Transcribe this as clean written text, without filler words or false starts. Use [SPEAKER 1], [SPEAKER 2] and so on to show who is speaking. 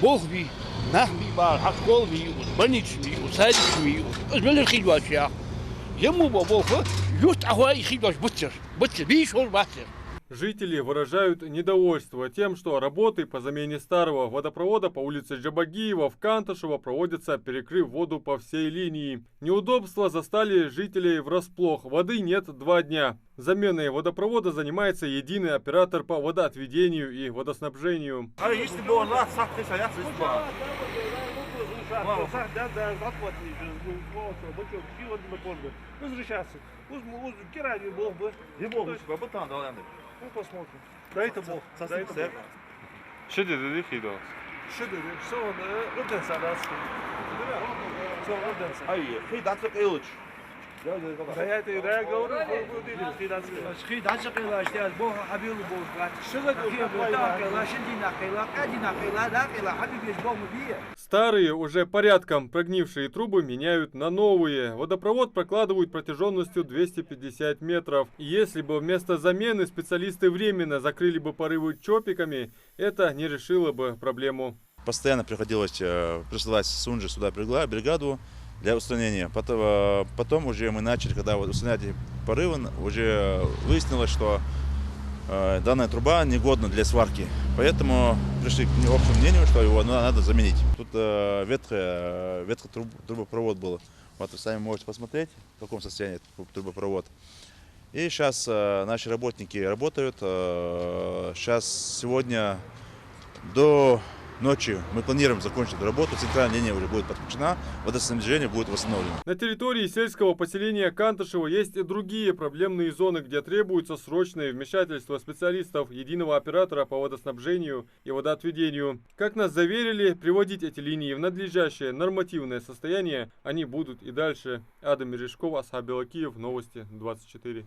[SPEAKER 1] بوخبي نحبي بار حقولبي وبنيتشمي وسادشمي أزمن الخيلوات يا يمو بابوفا يوت أهواي خيلوات بتر بيشول باتر.
[SPEAKER 2] Жители выражают недовольство тем, что работы по замене старого водопровода по улице Джабагиева в Канташево проводятся, перекрыв воду по всей линии. Неудобства застали жителей врасплох. Воды нет 2 дня. Заменой водопровода занимается единый оператор по водоотведению и водоснабжению.
[SPEAKER 3] Ну, посмотрим. Дай-то Бог. Дай-то Бог.
[SPEAKER 2] Что dedi Hido?
[SPEAKER 3] Şu dedi. Sonra ödense rastgele. Sonra ödense.
[SPEAKER 4] Hayır, Hidatlık Eluç.
[SPEAKER 3] Hayat idare gavur bu değil. Hidatlık.
[SPEAKER 5] خيد عشق الله اشتاز بوها حبيب بوها شغل كيف تاكل شندي ناقيلا قادي ناقيلا ناقيلا حبيبي يجبوه مبيه.
[SPEAKER 2] Старые, уже порядком прогнившие трубы меняют на новые. Водопровод прокладывают протяженностью 250 метров. И если бы вместо замены специалисты временно закрыли бы порывы чопиками, это не решило бы проблему.
[SPEAKER 4] Постоянно приходилось присылать Сунжи сюда бригаду для устранения. Потом уже мы начали, когда устранять порывы, уже выяснилось, что данная труба негодна для сварки. Поэтому пришли к общему мнению, что его надо заменить. Тут ветхий трубопровод был. Вот вы сами можете посмотреть, в каком состоянии этот трубопровод. И сейчас наши работники работают. Сейчас сегодня до ночи мы планируем закончить работу, центральная линия уже будет подключена, водоснабжение будет восстановлено.
[SPEAKER 2] На территории сельского поселения Канташево есть и другие проблемные зоны, где требуется срочное вмешательство специалистов единого оператора по водоснабжению и водоотведению. Как нас заверили, приводить эти линии в надлежащее нормативное состояние они будут и дальше. Адам Мережков, Асхаб Белакиев, Новости 24.